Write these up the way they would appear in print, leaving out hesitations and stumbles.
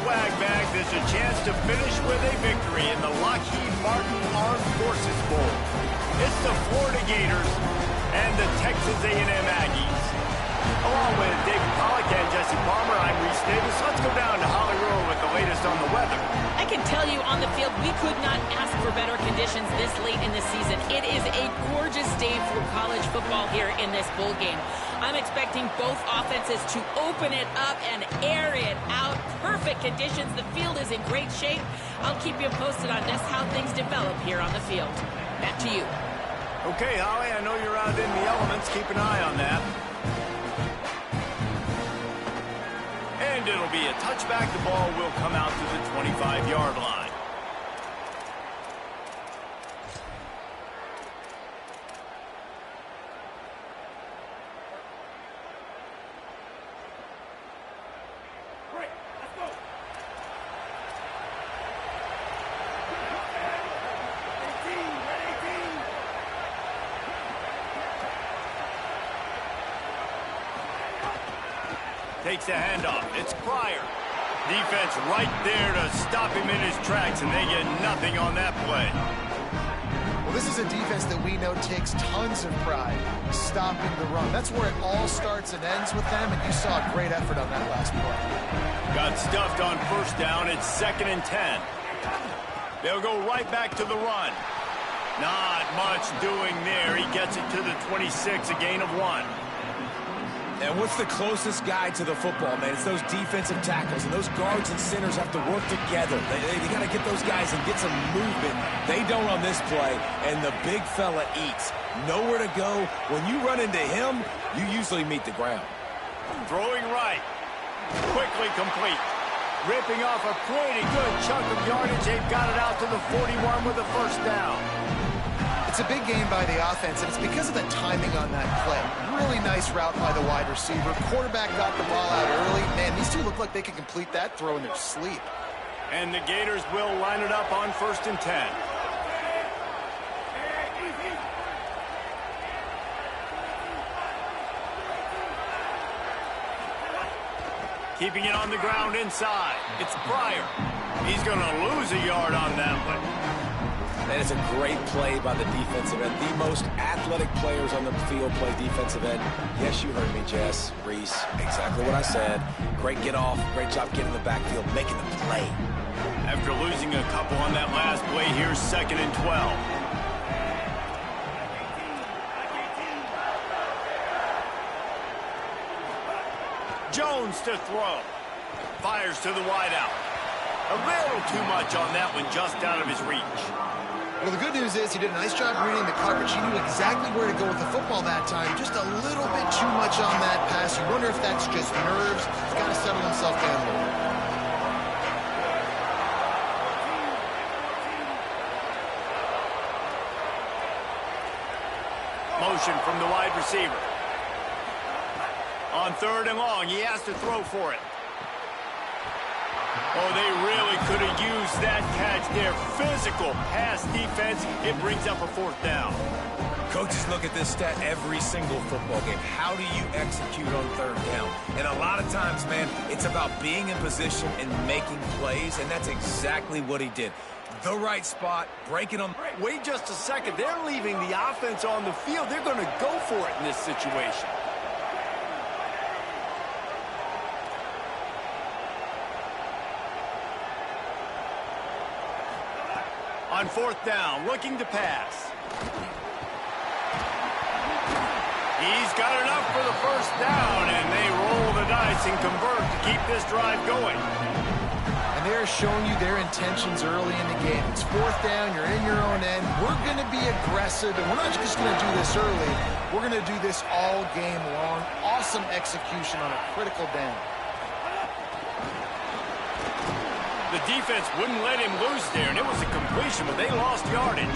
swag bag, there's a chance to finish with a victory in the Lockheed Martin Armed Forces Bowl. It's the Florida Gators and the Texas A&M Aggies. Along with David Pollack and Jesse Palmer, I'm Reese Davis. Let's go down to Hollywood with the latest on the weather. I can tell you on the field, we could not ask for better conditions this late in the season. It is a gorgeous day for college football here in this bowl game. I'm expecting both offenses to open it up and air it out. Perfect conditions. The field is in great shape. I'll keep you posted on just how things develop here on the field. Back to you. Okay, Holly, I know you're out in the elements. Keep an eye on that. And it'll be a touchback. The ball will come out to the 25-yard line. Great, let's go. 18, Takes a handoff. It's Pryor. Defense right there to stop him in his tracks, and they get nothing on that play. Well, this is a defense that we know takes tons of pride stopping the run. That's where it all starts and ends with them, and you saw a great effort on that last play. Got stuffed on first down. It's 2nd and 10. They'll go right back to the run. Not much doing there. He gets it to the 26, a gain of 1. And what's the closest guy to the football, man? It's those defensive tackles, and those guards and centers have to work together. They got to get those guys and get some movement. They don't on this play, and the big fella eats. Nowhere to go. When you run into him, you usually meet the ground. Throwing right. Quickly complete. Ripping off a pretty good chunk of yardage. They've got it out to the 41 with a first down. It's a big game by the offense, and it's because of the timing on that play. Really nice route by the wide receiver. Quarterback got the ball out early. Man, these two look like they can complete that throw in their sleep. And the Gators will line it up on 1st and 10. Keeping it on the ground inside. It's Pryor. He's going to lose a yard on that one. And it's a great play by the defensive end. The most athletic players on the field play defensive end. Yes, you heard me, Jess, Reese. Exactly what I said. Great get off. Great job getting in the backfield, making the play. After losing a couple on that last play, here's 2nd and 12. Jones to throw. Fires to the wideout. A little too much on that one, just out of his reach. Well, the good news is he did a nice job reading the coverage. He knew exactly where to go with the football that time. Just a little bit too much on that pass. You wonder if that's just nerves. He's got to settle himself down a little. Motion from the wide receiver. On 3rd and long, he has to throw for it. Oh, they really could have used that catch there. Physical pass defense. It brings up a 4th down. Coaches look at this stat every single football game. How do you execute on 3rd down? And a lot of times, man, it's about being in position and making plays, and that's exactly what he did. The right spot, breaking them. Wait just a second. They're leaving the offense on the field. They're going to go for it in this situation. On 4th down, looking to pass. He's got enough for the first down, and they roll the dice and convert to keep this drive going. And they're showing you their intentions early in the game. It's 4th down, you're in your own end. We're going to be aggressive, and we're not just going to do this early. We're going to do this all game long. Awesome execution on a critical down. The defense wouldn't let him lose there, and it was a completion, but they lost yardage.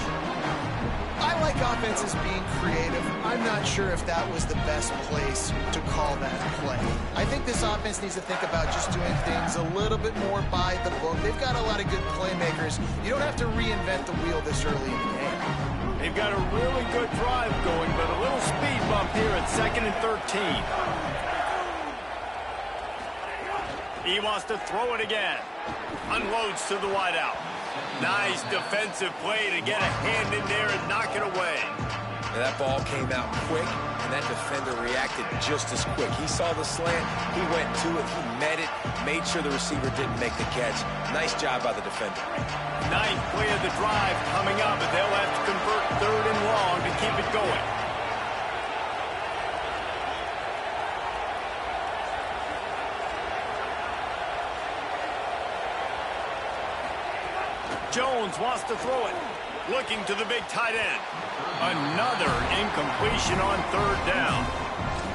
I like offenses being creative. I'm not sure if that was the best place to call that play. I think this offense needs to think about just doing things a little bit more by the book. They've got a lot of good playmakers. You don't have to reinvent the wheel this early in the game. They've got a really good drive going, but a little speed bump here at 2nd and 13. He wants to throw it again. Unloads to the wideout. Nice defensive play to get a hand in there and knock it away. And that ball came out quick, and that defender reacted just as quick. He saw the slant, he went to it, he met it, made sure the receiver didn't make the catch. Nice job by the defender. Ninth play of the drive coming up, and they'll have to convert 3rd and long to keep it going. Jones wants to throw it. Looking to the big tight end. Another incompletion on 3rd down.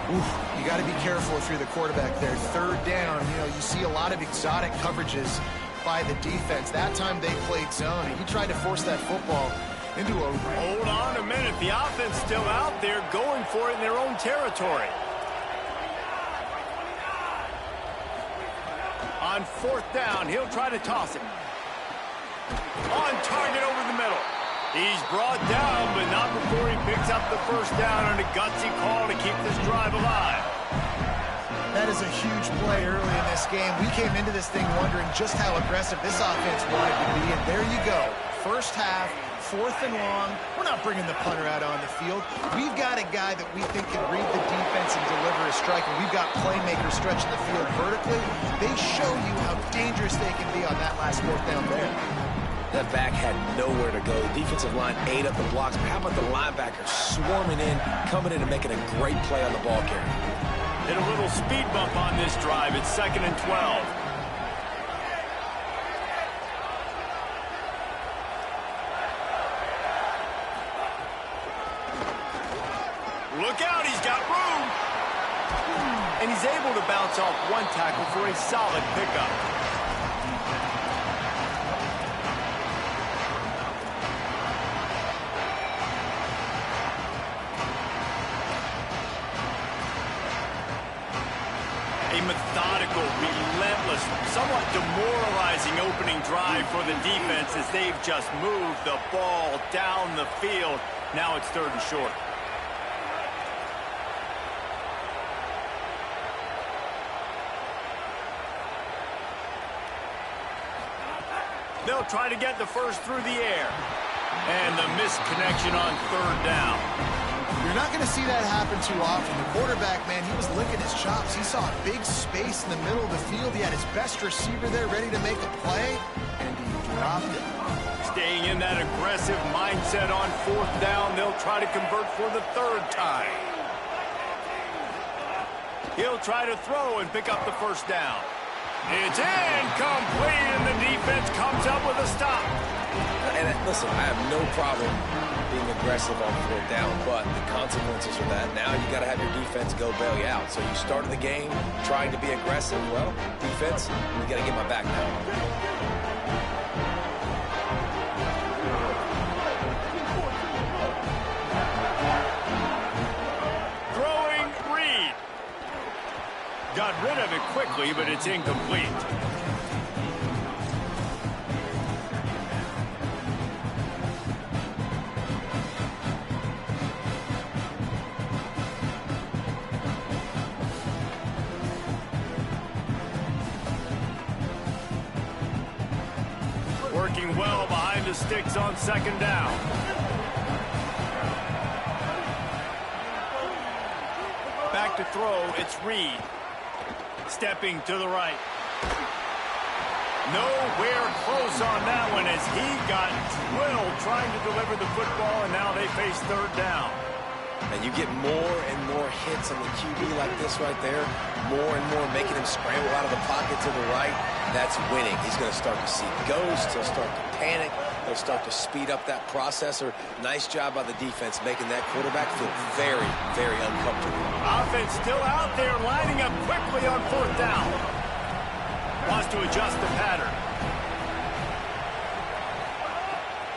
Oof, you got to be careful if you're the quarterback there. 3rd down, you know, you see a lot of exotic coverages by the defense. That time they played zone, and he tried to force that football into a... Hold on a minute. The offense still out there going for it in their own territory. On 4th down, he'll try to toss it. On target over the middle. He's brought down, but not before he picks up the 1st down on a gutsy call to keep this drive alive. That is a huge play early in this game. We came into this thing wondering just how aggressive this offense wanted to be, and there you go. 1st half, 4th and long. We're not bringing the punter out on the field. We've got a guy that we think can read the defense and deliver a strike, and we've got playmakers stretching the field vertically. They show you how dangerous they can be on that last 4th down there. That back had nowhere to go. The defensive line ate up the blocks. But how about the linebackers swarming in, coming in and making a great play on the ball carrier? Hit a little speed bump on this drive. It's 2nd and 12. Look out, he's got room. And he's able to bounce off one tackle for a solid pickup. A methodical, relentless, somewhat demoralizing opening drive for the defense as they've just moved the ball down the field. Now it's 3rd and short. They'll try to get the 1st through the air. And the missed connection on 3rd down. You're not going to see that happen too often. The quarterback, man, he was licking his chops. He saw a big space in the middle of the field. He had his best receiver there ready to make a play, and he dropped it. Staying in that aggressive mindset on 4th down, they'll try to convert for the 3rd time. He'll try to throw and pick up the 1st down. It's incomplete, and the defense comes up with a stop. And listen, I have no problem being aggressive on 4th down, but the consequences are that now you got to have your defense go bail you out. So you started the game trying to be aggressive. Well, defense, we got to get my back now. Throwing Reed. Got rid of it quickly, but it's incomplete. Working well behind the sticks on 2nd down. Back to throw, it's Reed. Stepping to the right. Nowhere close on that one as he got drilled trying to deliver the football, and now they face 3rd down. And you get more and more hits on the QB like this right there, more and more making him scramble out of the pocket to the right. That's winning. He's going to start to see ghosts. He'll start to panic. He'll start to speed up that processor. Nice job by the defense making that quarterback feel very, very uncomfortable. Offense still out there lining up quickly on 4th down. Wants to adjust the pattern.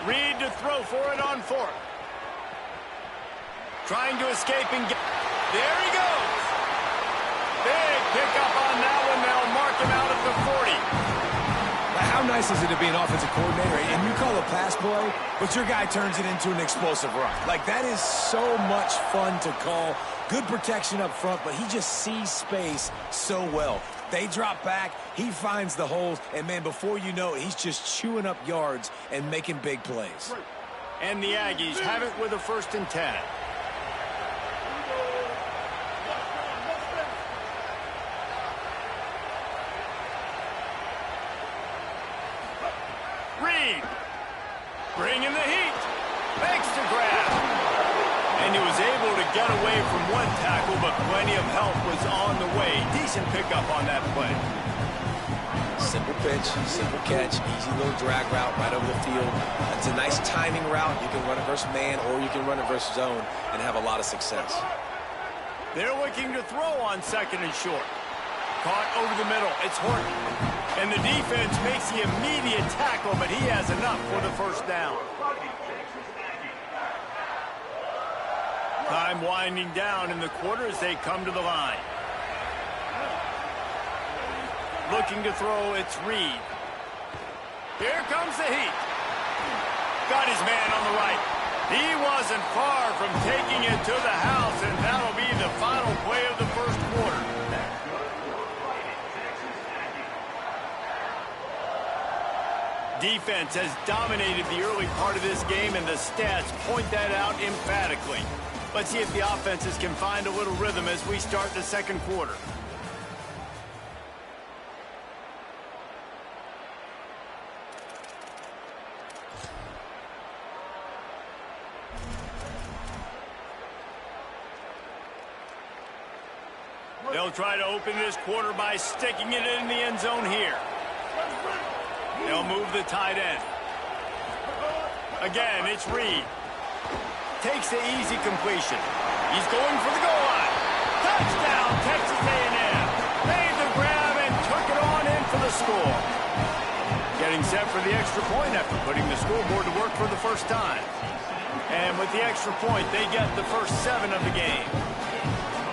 Reed to throw for it on 4th. Trying to escape and get... There he goes. Big pickup on that one. They'll mark him out at the 40. How nice is it to be an offensive coordinator and you call a pass play, but your guy turns it into an explosive run? Like, that is so much fun to call. Good protection up front, but he just sees space so well. They drop back, he finds the holes, and, man, before you know it, he's just chewing up yards and making big plays. And the Aggies have it with a 1st and 10. Reed, bringing the heat, makes the grab. And he was able to get away from one tackle, but plenty of help was on the way. Decent pickup on that play. Simple pitch, simple catch, easy little drag route right over the field. It's a nice timing route. You can run it versus man or you can run it versus zone and have a lot of success. They're looking to throw on 2nd and short. Caught over the middle. It's Horton. And the defense makes the immediate tackle, but he has enough for the 1st down. Time winding down in the quarter as they come to the line. Looking to throw, it's Reed. Here comes the heat. Got his man on the right. He wasn't far from taking it to the house, and that'll be the final play of the 1st quarter. Defense has dominated the early part of this game, and the stats point that out emphatically. Let's see if the offenses can find a little rhythm as we start the 2nd quarter. They'll try to open this quarter by sticking it in the end zone here. They'll move the tight end. Again, it's Reed. Takes the easy completion. He's going for the goal line. Touchdown, Texas A&M. Made the grab and took it on in for the score. Getting set for the extra point after putting the scoreboard to work for the 1st time. And with the extra point, they get the first 7 of the game.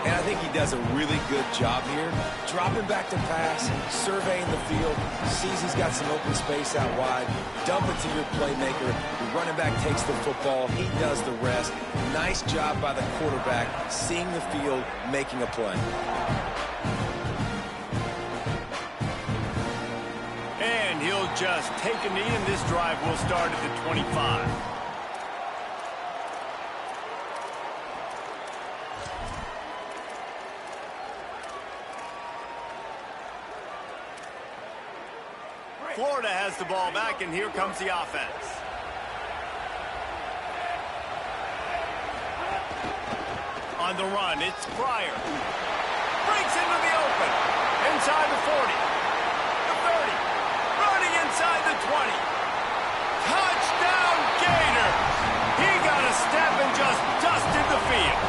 And I think he does a really good job here. Dropping back to pass, surveying the field, sees he's got some open space out wide, dump it to your playmaker. The running back takes the football. He does the rest. Nice job by the quarterback, seeing the field, making a play. And he'll just take a knee, and this drive will start at the 25. Florida has the ball back, and here comes the offense. On the run, it's Pryor. Breaks into the open. Inside the 40. The 30. Running inside the 20. Touchdown, Gator! He got a step and just dusted the field.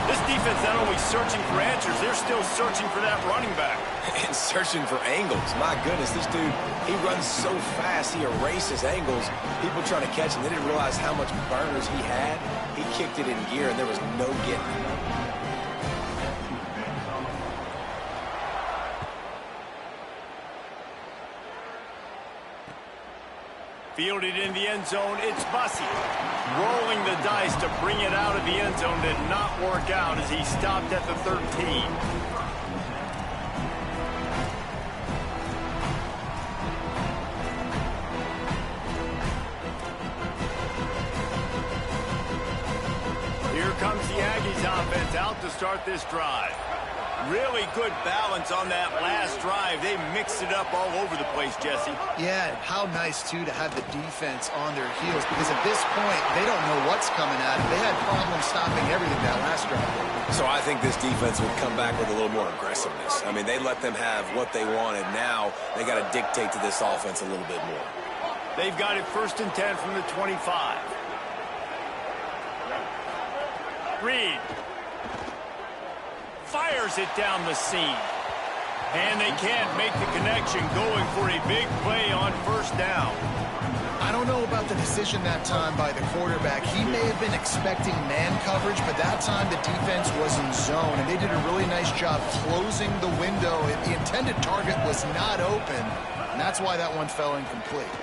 This defense not only searching for answers, they're still searching for that running back. And searching for angles. My goodness, this dude, he runs so fast, he erases angles. People trying to catch him, they didn't realize how much burners he had. He kicked it in gear, and there was no getting it. Fielded in the end zone, it's Bussey. Rolling the dice to bring it out of the end zone did not work out as he stopped at the 13. Here comes the Aggies offense out to start this drive. Really good balance on that last drive. They mixed it up all over the place, Jesse. Yeah, how nice, too, to have the defense on their heels, because at this point, they don't know what's coming at them. They had problems stopping everything that last drive. So I think this defense would come back with a little more aggressiveness. I mean, they let them have what they wanted. Now they got to dictate to this offense a little bit more. They've got it 1st and 10 from the 25. Reed fires it down the seam. And they can't make the connection, going for a big play on 1st down. I don't know about the decision that time by the quarterback. He may have been expecting man coverage, but that time the defense was in zone, and they did a really nice job closing the window. The intended target was not open, and that's why that one fell incomplete.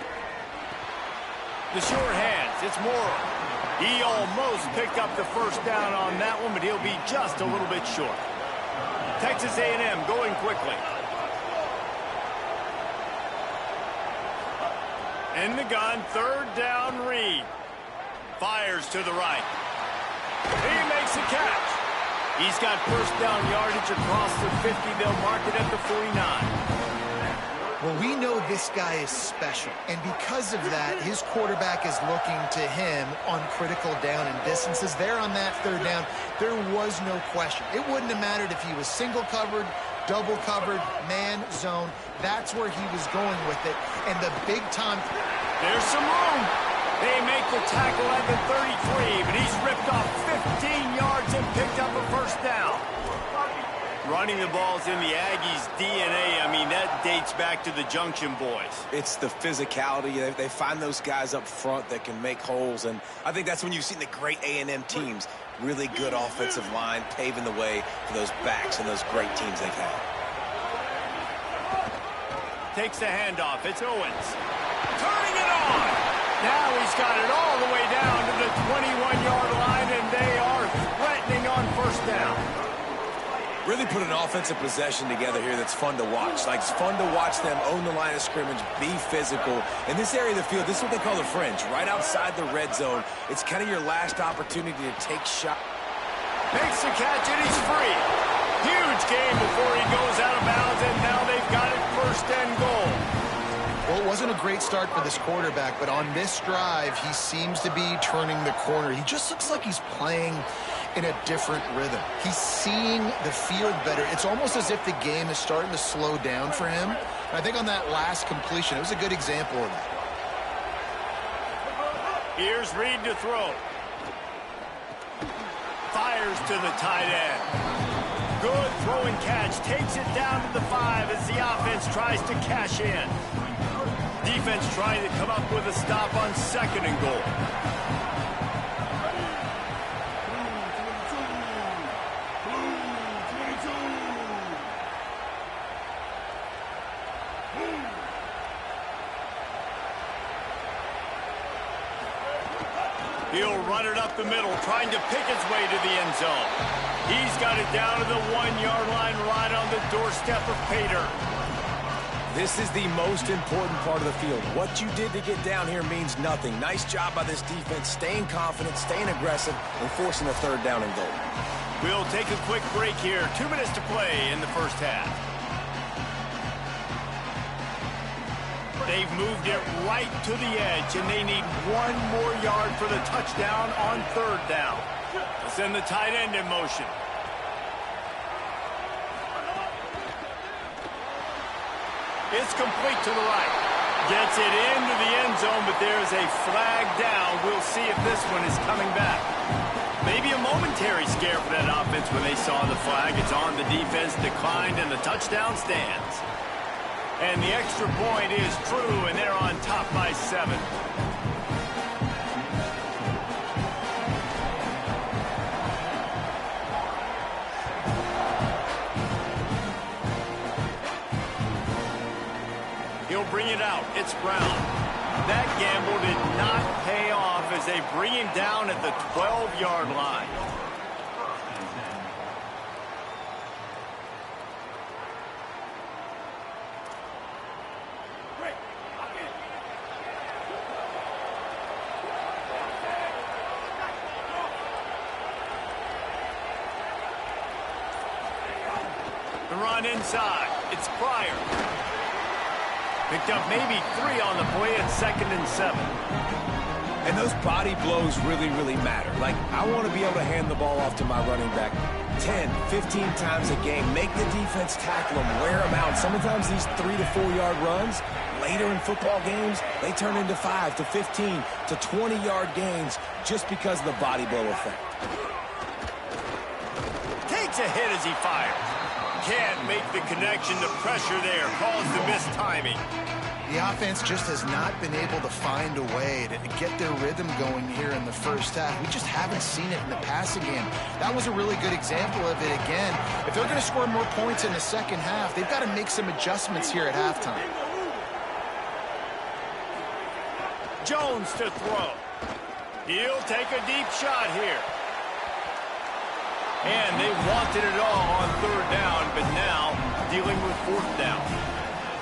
The short hands, it's Morrow. He almost picked up the 1st down on that one, but he'll be just a little bit short. Texas A&M going quickly. In the gun, third down, Reed. Fires to the right. He makes a catch. He's got first down yardage across the 50. They'll mark it at the 49. Well, we know this guy is special, and because of that, his quarterback is looking to him on critical down and distances. There on that third down, there was no question. It wouldn't have mattered if he was single covered, double covered, man, zone. That's where he was going with it, and the big time. There's some room. They make the tackle at the 33, but he's ripped off 15 yards and picked up a first down. Running the ball's in the Aggies' DNA. I mean, that dates back to the Junction Boys. It's the physicality. They find those guys up front that can make holes, and I think that's when you've seen the great A&M teams. Really good offensive line, paving the way for those backs and those great teams they've had. Takes the handoff. It's Owens. Turning it on. Now he's got it all the way down to the 21-yard line, and they are threatening on first down. Really put an offensive possession together here that's fun to watch. Like, it's fun to watch them own the line of scrimmage, be physical. In this area of the field, this is what they call the fringe, right outside the red zone. It's kind of your last opportunity to take shot. Makes the catch, and he's free. Huge game before he goes out of bounds, and now they've got it first and goal. Well, it wasn't a great start for this quarterback, but on this drive, he seems to be turning the corner. He just looks like he's playing in a different rhythm. He's seeing the field better. It's almost as if the game is starting to slow down for him. And I think on that last completion, it was a good example of that. Here's Reed to throw. Fires to the tight end. Good throw and catch. Takes it down to the 5 as the offense tries to cash in. Defense trying to come up with a stop on second and goal. He'll run it up the middle, trying to pick his way to the end zone. He's got it down to the 1-yard line, right on the doorstep of Pater. This is the most important part of the field. What you did to get down here means nothing. Nice job by this defense, staying confident, staying aggressive, and forcing a third down and goal. We'll take a quick break here. 2 minutes to play in the first half. They've moved it right to the edge, and they need 1 more yard for the touchdown on third down. They'll send the tight end in motion. It's complete to the right. Gets it into the end zone, but there's a flag down. We'll see if this one is coming back. Maybe a momentary scare for that offense when they saw the flag. It's on the defense, declined, and the touchdown stands. And the extra point is true, and they're on top by 7. He'll bring it out. It's Brown. That gamble did not pay off as they bring him down at the 12-yard line. The run inside. It's Pryor. Picked up maybe 3 on the play at 2nd and 7. And those body blows really, really matter. Like, I want to be able to hand the ball off to my running back 10, 15 times a game. Make the defense tackle them, wear them out. Sometimes these 3 to 4 yard runs, later in football games, they turn into 5 to 15 to 20-yard gains just because of the body blow effect. Takes a hit as he fires. Can't make the connection. The pressure there caused the missed timing. The offense just has not been able to find a way to get their rhythm going here in the first half. We just haven't seen it in the passing game. That was a really good example of it again. If they're going to score more points in the second half, they've got to make some adjustments here at halftime. Jones to throw. He'll take a deep shot here. And they wanted it all on third down, but now dealing with fourth down.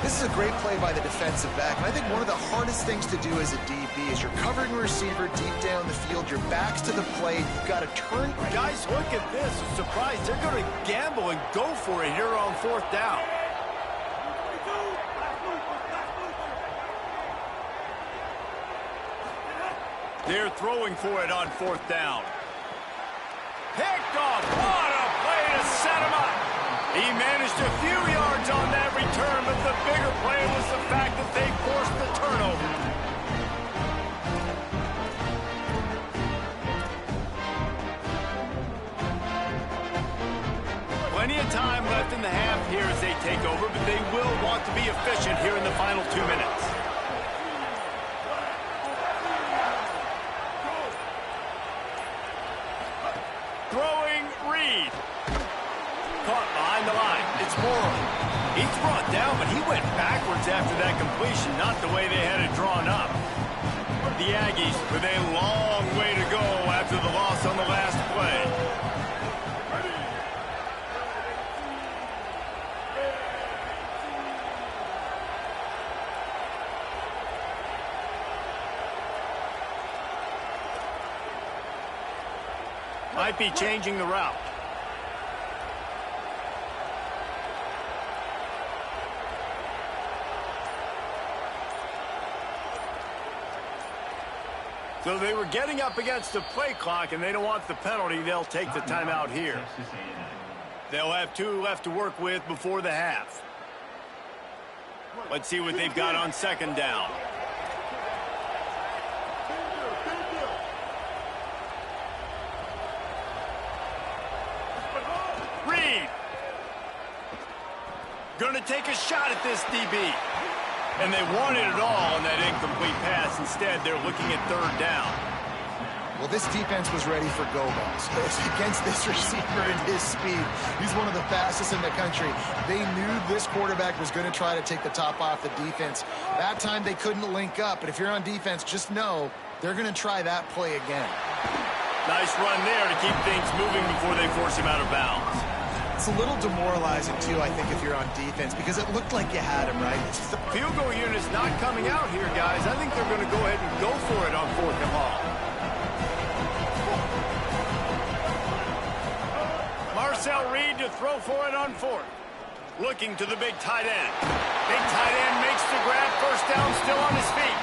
This is a great play by the defensive back, and I think one of the hardest things to do as a DB is you're covering a receiver deep down the field, your back's to the plate, you've got to turn. Guys, look at this. I'm surprised they're going to gamble and go for it here on fourth down. They're throwing for it on fourth down. Picked off. What a play to set him up. He managed a few yards on that return, but the bigger play was the fact that they forced the turnover. Plenty of time left in the half here as they take over, but they will want to be efficient here in the final 2 minutes. Throwing Reed. Caught behind the line. It's Morrow. He's brought down, but he went backwards after that completion, not the way they had it drawn up. The Aggies with a long way to go after the loss on the last play. Might be changing the route. So they were getting up against the play clock, and they don't want the penalty. They'll take the timeout here. They'll have 2 left to work with before the half. Let's see what they've got on second down. Reed. Gonna take a shot at this DB. And they wanted it all on that incomplete pass. Instead, they're looking at third down. Well, this defense was ready for go-balls. Against this receiver and his speed, he's one of the fastest in the country. They knew this quarterback was going to try to take the top off the defense. That time they couldn't link up, but if you're on defense, just know they're going to try that play again. Nice run there to keep things moving before they force him out of bounds. It's a little demoralizing, too, I think, if you're on defense, because it looked like you had him, right? The field goal unit is not coming out here, guys. I think they're going to go ahead and go for it on fourth and long. Marcel Reed to throw for it on fourth. Looking to the big tight end. Big tight end makes the grab. First down, still on his feet.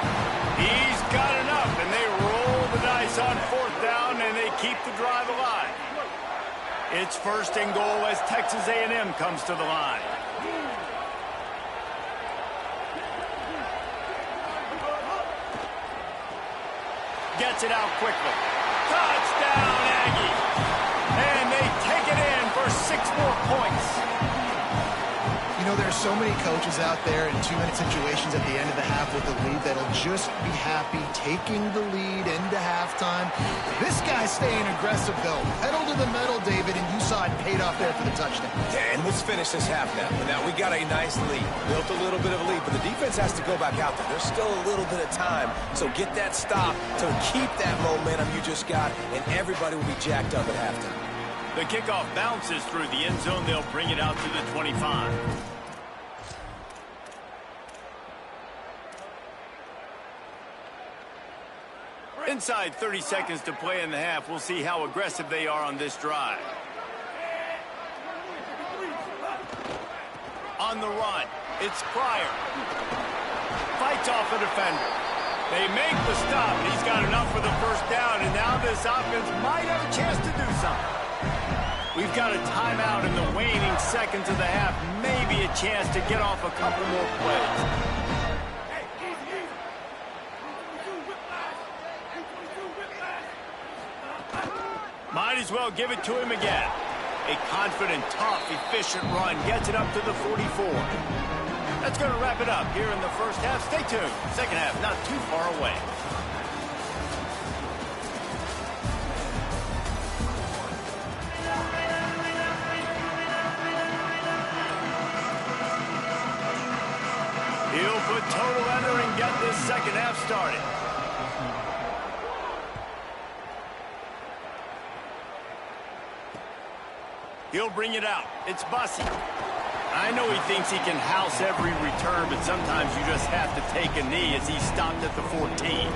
He's got enough, and they roll the dice on fourth down, and they keep the drive alive. It's first and goal as Texas A&M comes to the line. Gets it out quickly. Touchdown, Aggie. And they take it in for 6 more points. You know, there's so many coaches out there in 2-minute situations at the end of the half with the lead that'll just be happy taking the lead into halftime. This guy's staying aggressive, though. Pedal to the metal, David, and you saw it paid off there for the touchdown. Yeah, and let's finish this half now. Now we got a nice lead. Built a little bit of a lead, but the defense has to go back out there. There's still a little bit of time, so get that stop to keep that momentum you just got, and everybody will be jacked up at halftime. The kickoff bounces through the end zone. They'll bring it out to the 25. Inside 30 seconds to play in the half. We'll see how aggressive they are on this drive. On the run, it's Pryor. Fights off the defender. They make the stop, and he's got enough for the first down, and now this offense might have a chance to do something. We've got a timeout in the waning seconds of the half. Maybe a chance to get off a couple more plays. Might as well give it to him again. A confident, tough, efficient run gets it up to the 44. That's going to wrap it up here in the first half. Stay tuned. Second half not too far away. He'll put total under and get this second half started. He'll bring it out. It's Bussy. I know he thinks he can house every return, but sometimes you just have to take a knee as he stopped at the 14.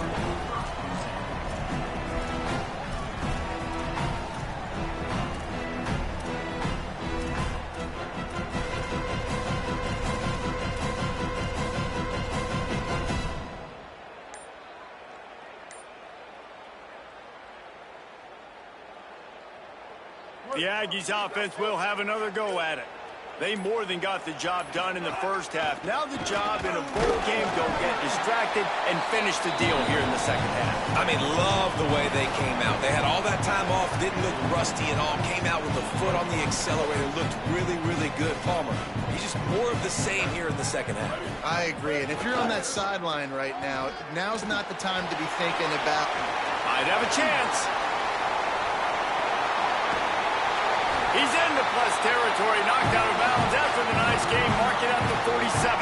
The Aggies offense will have another go at it. They more than got the job done in the first half. Now the job in a bowl game, don't get distracted and finish the deal here in the second half. I mean, love the way they came out. They had all that time off, didn't look rusty at all, came out with the foot on the accelerator, looked really, really good. Palmer, he's just more of the same here in the second half. I agree, and if you're on that sideline right now, now's not the time to be thinking about... Might have a chance. He's into plus territory, knocked out of bounds after the nice game, mark it at the 47.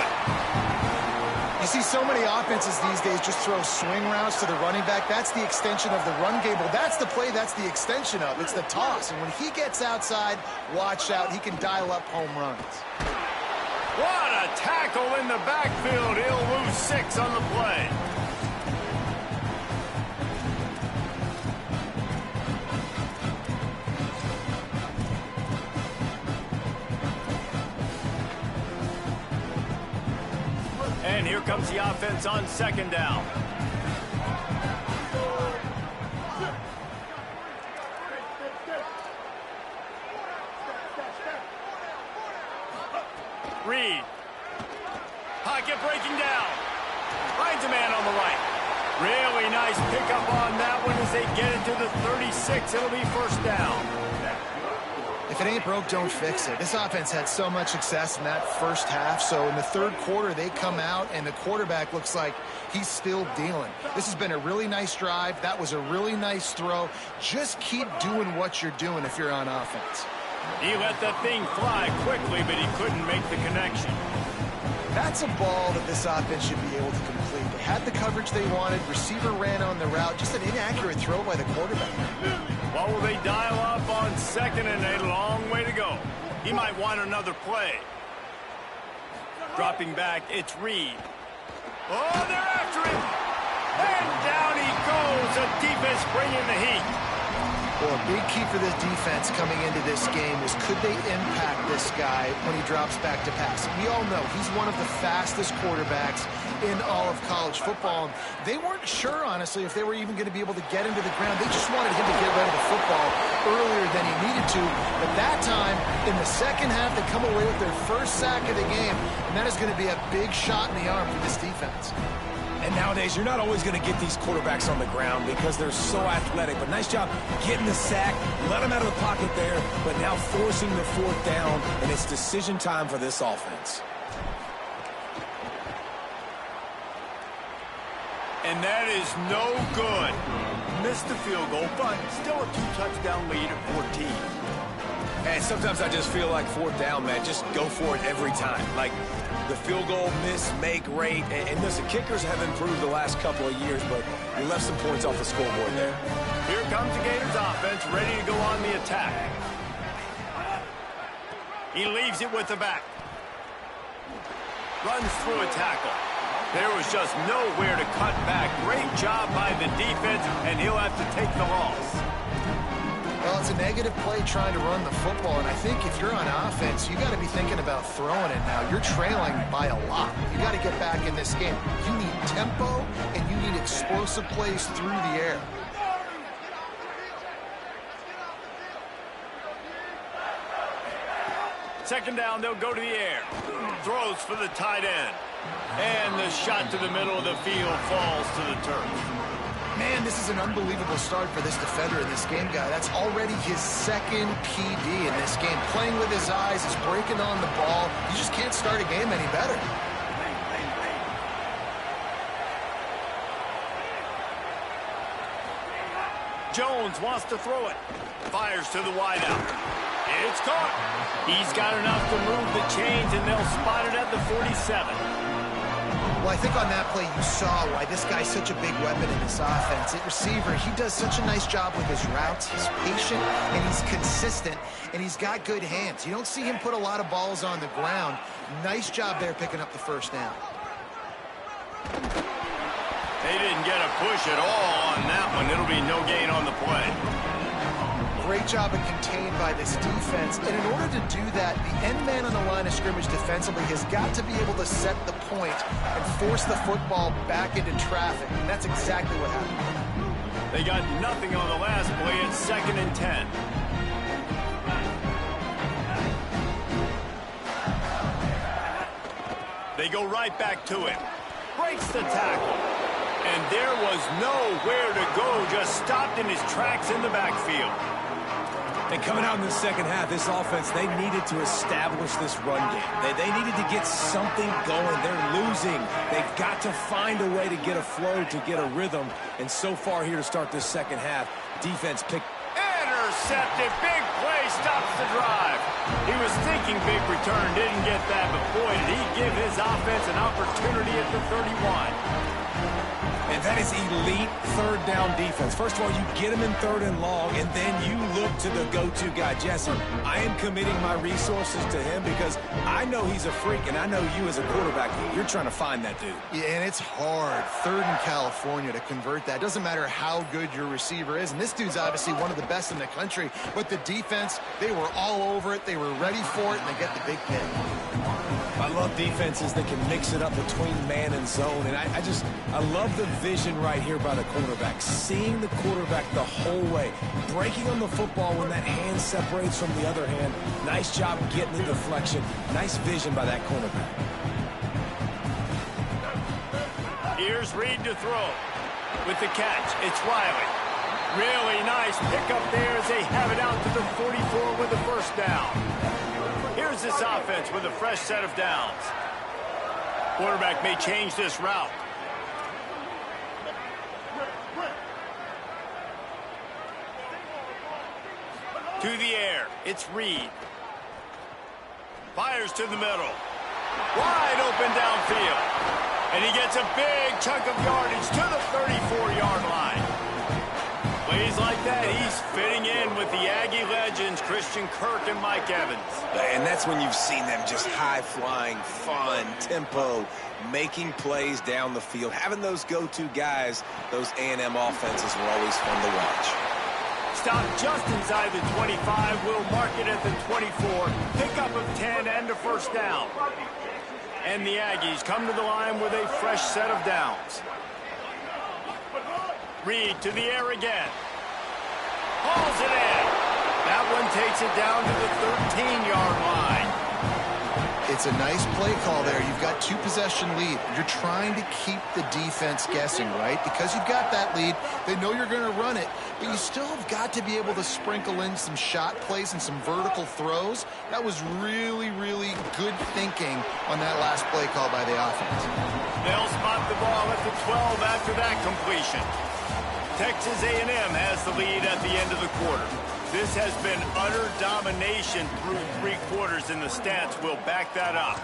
You see so many offenses these days just throw swing routes to the running back. That's the extension of the run game. Well, that's the play that's the extension of. It's the toss. And when he gets outside, watch out. He can dial up home runs. What a tackle in the backfield. He'll lose 6 on the play. And here comes the offense on second down. Reed. Pocket breaking down. Finds a man on the right. Really nice pickup on that one as they get it to the 36. It'll be first down. If it ain't broke, don't fix it. This offense had so much success in that first half, so in the third quarter, they come out, and the quarterback looks like he's still dealing. This has been a really nice drive. That was a really nice throw. Just keep doing what you're doing if you're on offense. He let that thing fly quickly, but he couldn't make the connection. That's a ball that this offense should be able to complete. They had the coverage they wanted. Receiver ran on the route. Just an inaccurate throw by the quarterback. What will they dial up on second and a long way to go? He might want another play. Dropping back, it's Reed. Oh, they're after him. And down he goes. The defense bringing the heat. Well, a big key for this defense coming into this game was could they impact this guy when he drops back to pass? We all know he's one of the fastest quarterbacks in all of college football. They weren't sure, honestly, if they were even going to be able to get him to the ground. They just wanted him to get rid of the football earlier than he needed to. But that time, in the second half, they come away with their first sack of the game, and that is going to be a big shot in the arm for this defense. And nowadays, you're not always going to get these quarterbacks on the ground because they're so athletic. But nice job getting the sack, let them out of the pocket there, but now forcing the fourth down, and it's decision time for this offense. And that is no good. Missed the field goal, but still a 2-touchdown lead at 14. And sometimes I just feel like fourth down, man, just go for it every time. Like the field goal miss, make rate. And listen, kickers have improved the last couple of years, but you left some points off the scoreboard there. Here comes the Gators offense, ready to go on the attack. He leaves it with the back. Runs through a tackle. There was just nowhere to cut back. Great job by the defense, and he'll have to take the loss. Well, it's a negative play trying to run the football, and I think if you're on offense, you got to be thinking about throwing it now. You're trailing by a lot. You got to get back in this game. You need tempo, and you need explosive plays through the air. Second down, they'll go to the air. Throws for the tight end. And the shot to the middle of the field falls to the turf. Man, this is an unbelievable start for this defender in this game, guy. That's already his second PD in this game. Playing with his eyes, he's breaking on the ball. You just can't start a game any better. Jones wants to throw it. Fires to the wideout. It's caught. He's got enough to move the chains, and they'll spot it at the 47. Well, I think on that play you saw why this guy's such a big weapon in this offense. At receiver, he does such a nice job with his routes. He's patient, and he's consistent, and he's got good hands. You don't see him put a lot of balls on the ground. Nice job there picking up the first down. They didn't get a push at all on that one. It'll be no gain on the play. Great job of contained by this defense. And in order to do that, the end man on the line of scrimmage defensively has got to be able to set the point and force the football back into traffic. And that's exactly what happened. They got nothing on the last play. It's 2nd and 10. They go right back to him. Breaks the tackle. And there was nowhere to go. Just stopped in his tracks in the backfield. And coming out in the second half, this offense, they needed to establish this run game. They needed to get something going. They're losing. They've got to find a way to get a flow, to get a rhythm. And so far here to start this second half, defense picked. Intercepted. Big play. Stops the drive. He was thinking big return. Didn't get that, but boy, did he give his offense an opportunity at the 31. And that is elite third down defense. First of all, you get him in 3rd and long, and then you look to the go-to guy. Jesse, I am committing my resources to him because I know he's a freak, and I know you as a quarterback, you're trying to find that dude. Yeah, and it's hard, 3rd in California, to convert that. Doesn't matter how good your receiver is. And this dude's obviously one of the best in the country. But the defense, they were all over it. They were ready for it, and they get the big pick. I love defenses that can mix it up between man and zone, and I love the vision right here by the quarterback, seeing the quarterback the whole way, breaking on the football when that hand separates from the other hand. Nice job getting the deflection. Nice vision by that cornerback. Here's Reed to throw. With the catch, it's Riley. Really nice pickup there as they have it out to the 44 with the first down. Here's this offense with a fresh set of downs. Quarterback may change this route. To the air, it's Reed. Fires to the middle. Wide open downfield. And he gets a big chunk of yardage to the 34-yard line. Plays like that, he's fitting in with the Aggie legends, Christian Kirk and Mike Evans. And that's when you've seen them just high-flying, fun, tempo, making plays down the field. Having those go-to guys, those A&M offenses were always fun to watch. Stop just inside the 25. We'll mark it at the 24. Pickup of 10 and a first down. And the Aggies come to the line with a fresh set of downs. Reed to the air again. Hauls it in. That one takes it down to the 13-yard line. It's a nice play call there. You've got 2-possession lead. You're trying to keep the defense guessing, right? Because you've got that lead, they know you're going to run it, but you still have got to be able to sprinkle in some shot plays and some vertical throws. That was really, really good thinking on that last play call by the offense. They'll spot the ball at the 12 after that completion. Texas A&M has the lead at the end of the quarter. This has been utter domination through 3 quarters, and the stats will back that up.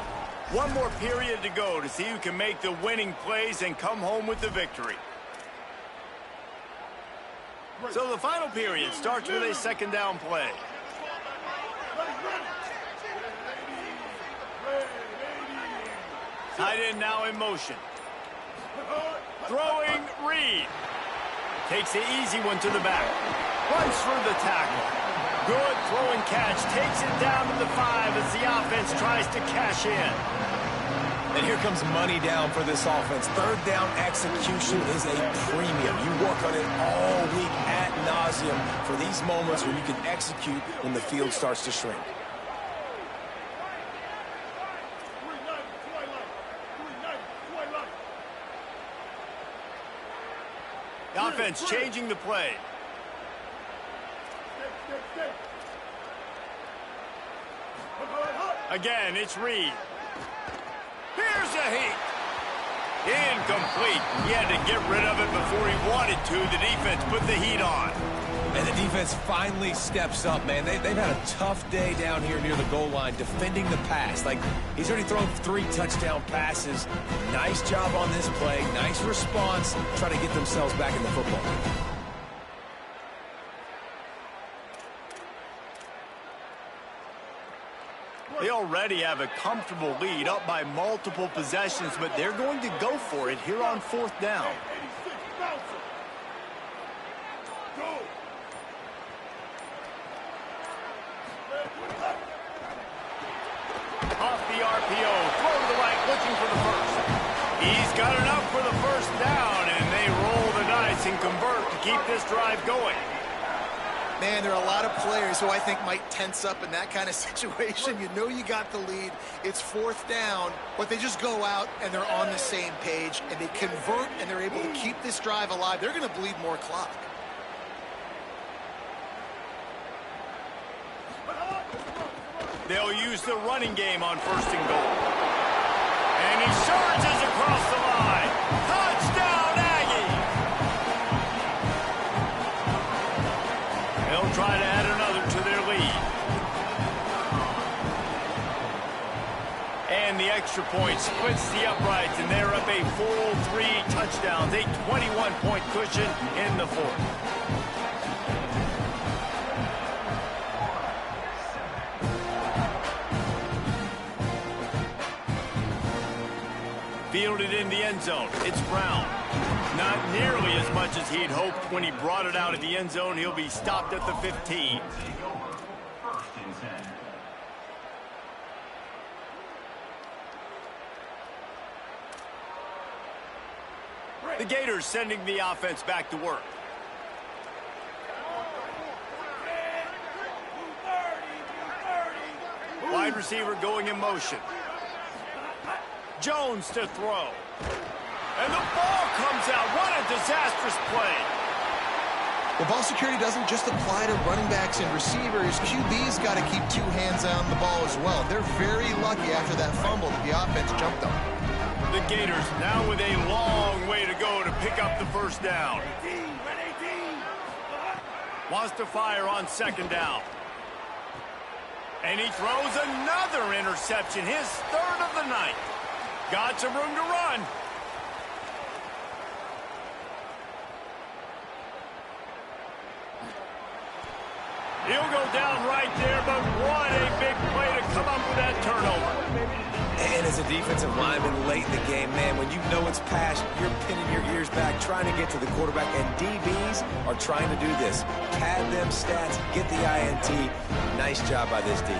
One more period to go to see who can make the winning plays and come home with the victory. So the final period starts with a 2nd down play. Tight end now in motion. Throwing Reed. Takes the easy one to the back. Runs through the tackle. Good throw and catch. Takes it down to the 5 as the offense tries to cash in. And here comes money down for this offense. 3rd down execution is a premium. You work on it all week ad nauseum for these moments where you can execute when the field starts to shrink. The offense changing the play. Again, it's Reed. Here's a heat. Incomplete. He had to get rid of it before he wanted to. The defense put the heat on. And the defense finally steps up, man. They've had a tough day down here near the goal line defending the pass. Like, he's already thrown 3 touchdown passes. Nice job on this play. Nice response. Trying to get themselves back in the football game. They already have a comfortable lead, up by multiple possessions, but they're going to go for it here on 4th down. Off the RPO, throw to the right, looking for the first. He's got enough for the first down, and they roll the dice and convert to keep this drive going. Man, there are a lot of players who I think might tense up in that kind of situation. You know you got the lead. It's 4th down, but they just go out and they're on the same page, and they convert, and they're able to keep this drive alive. They're going to bleed more clock. They'll use the running game on 1st and goal. And he surges across the line. Touchdown, Aggie! They'll try to add another to their lead. And the extra point splits the uprights, and they're up a full 3 touchdowns, a 21-point cushion in the 4th. Fielded in the end zone. It's Brown. Not nearly as much as he'd hoped when he brought it out of the end zone. He'll be stopped at the 15. The Gators sending the offense back to work. Wide receiver going in motion. Jones to throw. And the ball comes out. What a disastrous play. Well, ball security doesn't just apply to running backs and receivers. QB's got to keep 2 hands on the ball as well. They're very lucky after that fumble that the offense jumped on. The Gators now with a long way to go to pick up the first down. Wants to fire on 2nd down. And he throws another interception, his 3rd of the night. Got some room to run. He'll go down right there, but what a big play to come up with that turnover. And as a defensive lineman late in the game, man, when you know it's past, you're pinning your ears back, trying to get to the quarterback, and DBs are trying to do this. Pad them stats, get the INT. Nice job by this D.